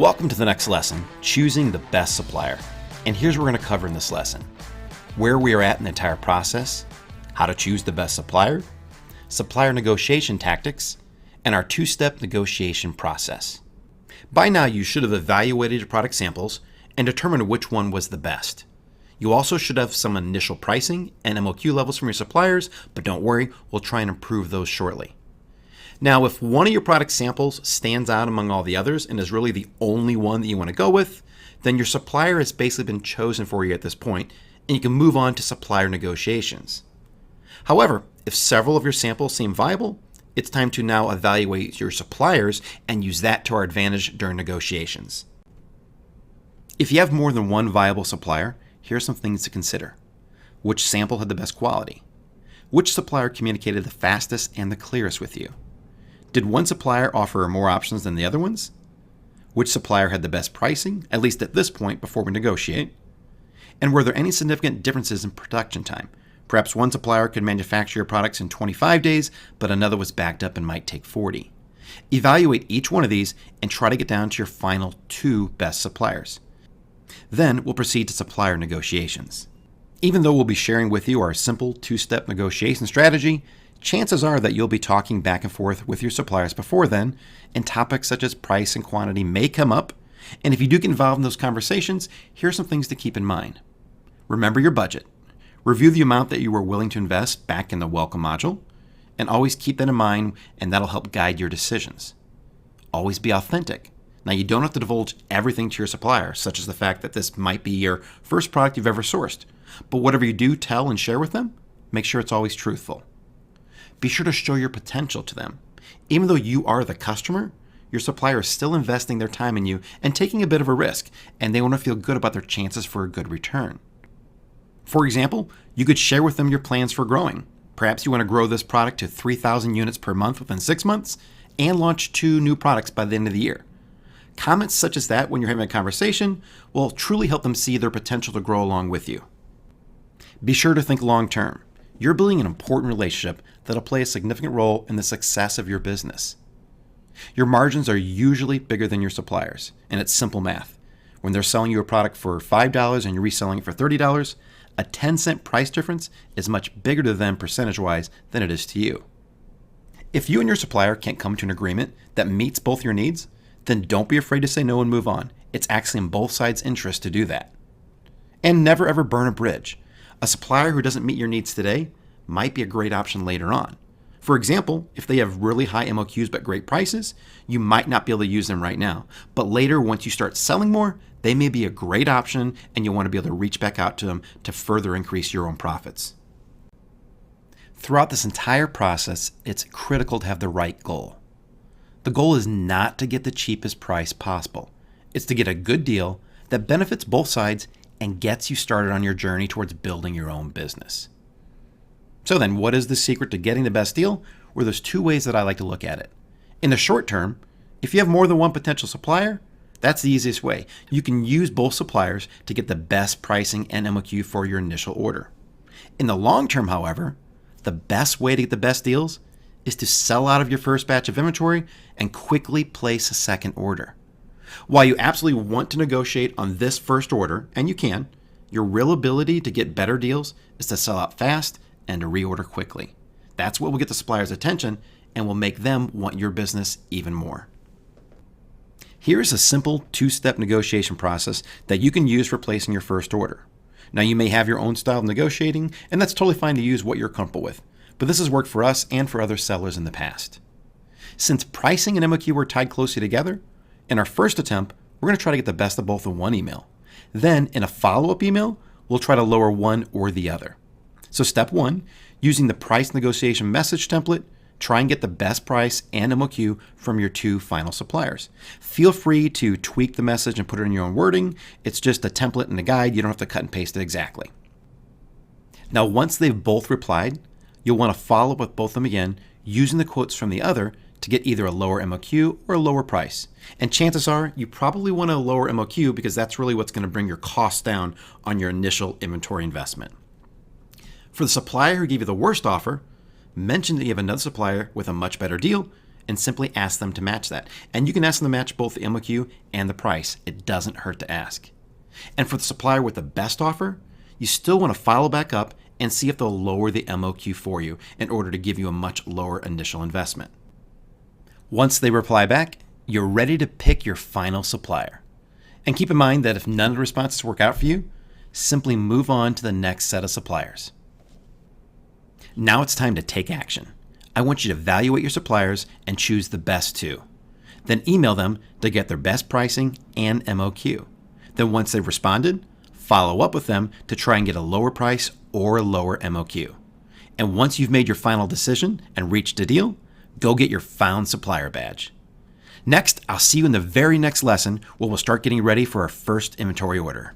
Welcome to the next lesson, choosing the best supplier. And here's what we're going to cover in this lesson: where we are at in the entire process, how to choose the best supplier, supplier negotiation tactics, and our two-step negotiation process. By now, you should have evaluated your product samples and determined which one was the best. You also should have some initial pricing and MOQ levels from your suppliers, but don't worry, we'll try and improve those shortly. Now, if one of your product samples stands out among all the others and is really the only one that you want to go with, then your supplier has basically been chosen for you at this point, and you can move on to supplier negotiations. However, if several of your samples seem viable, it's time to now evaluate your suppliers and use that to our advantage during negotiations. If you have more than one viable supplier, here are some things to consider. Which sample had the best quality? Which supplier communicated the fastest and the clearest with you? Did one supplier offer more options than the other ones? Which supplier had the best pricing, at least at this point before we negotiate? And were there any significant differences in production time? Perhaps one supplier could manufacture your products in 25 days, but another was backed up and might take 40. Evaluate each one of these and try to get down to your final two best suppliers. Then we'll proceed to supplier negotiations. Even though we'll be sharing with you our simple two-step negotiation strategy, chances are that you'll be talking back and forth with your suppliers before then, and topics such as price and quantity may come up. And if you do get involved in those conversations, here are some things to keep in mind. Remember your budget. Review the amount that you were willing to invest back in the welcome module, and always keep that in mind, and that'll help guide your decisions. Always be authentic. Now, you don't have to divulge everything to your supplier, such as the fact that this might be your first product you've ever sourced. But whatever you do tell and share with them, make sure it's always truthful. Be sure to show your potential to them. Even though you are the customer, your supplier is still investing their time in you and taking a bit of a risk, and they want to feel good about their chances for a good return. For example, you could share with them your plans for growing. Perhaps you want to grow this product to 3,000 units per month within 6 months and launch 2 new products by the end of the year. Comments such as that when you're having a conversation will truly help them see their potential to grow along with you. Be sure to think long term. You're building an important relationship that'll play a significant role in the success of your business. Your margins are usually bigger than your suppliers, and it's simple math. When they're selling you a product for $5 and you're reselling it for $30, a 10-cent price difference is much bigger to them percentage-wise than it is to you. If you and your supplier can't come to an agreement that meets both your needs, then don't be afraid to say no and move on. It's actually in both sides' interest to do that. And never ever burn a bridge. A supplier who doesn't meet your needs today might be a great option later on. For example, if they have really high MOQs but great prices, you might not be able to use them right now. But later, once you start selling more, they may be a great option, and you'll want to be able to reach back out to them to further increase your own profits. Throughout this entire process, it's critical to have the right goal. The goal is not to get the cheapest price possible. It's to get a good deal that benefits both sides and gets you started on your journey towards building your own business. So then, what is the secret to getting the best deal? Well, there's 2 ways that I like to look at it. In the short term, if you have more than one potential supplier, that's the easiest way. You can use both suppliers to get the best pricing and MOQ for your initial order. In the long term, however, the best way to get the best deals is to sell out of your first batch of inventory and quickly place a second order. While you absolutely want to negotiate on this first order, and you can, your real ability to get better deals is to sell out fast and to reorder quickly. That's what will get the supplier's attention and will make them want your business even more. Here's a simple 2-step negotiation process that you can use for placing your first order. Now, you may have your own style of negotiating, and that's totally fine to use what you're comfortable with, but this has worked for us and for other sellers in the past. Since pricing and MOQ were tied closely together, in our first attempt, we're going to try to get the best of both in one email. Then, in a follow-up email, we'll try to lower one or the other. So step 1, using the price negotiation message template, try and get the best price and MOQ from your 2 final suppliers. Feel free to tweak the message and put it in your own wording. It's just a template and a guide. You don't have to cut and paste it exactly. Now, once they've both replied, you'll want to follow up with both of them again using the quotes from the other to get either a lower MOQ or a lower price. And chances are you probably want a lower MOQ because that's really what's going to bring your costs down on your initial inventory investment. For the supplier who gave you the worst offer, mention that you have another supplier with a much better deal and simply ask them to match that. And you can ask them to match both the MOQ and the price. It doesn't hurt to ask. And for the supplier with the best offer, you still want to follow back up and see if they'll lower the MOQ for you in order to give you a much lower initial investment. Once they reply back, you're ready to pick your final supplier. And keep in mind that if none of the responses work out for you, simply move on to the next set of suppliers. Now it's time to take action. I want you to evaluate your suppliers and choose the best two. Then email them to get their best pricing and MOQ. Then once they've responded, follow up with them to try and get a lower price or a lower MOQ. And once you've made your final decision and reached a deal, go get your Found Supplier badge. Next, I'll see you in the very next lesson where we'll start getting ready for our first inventory order.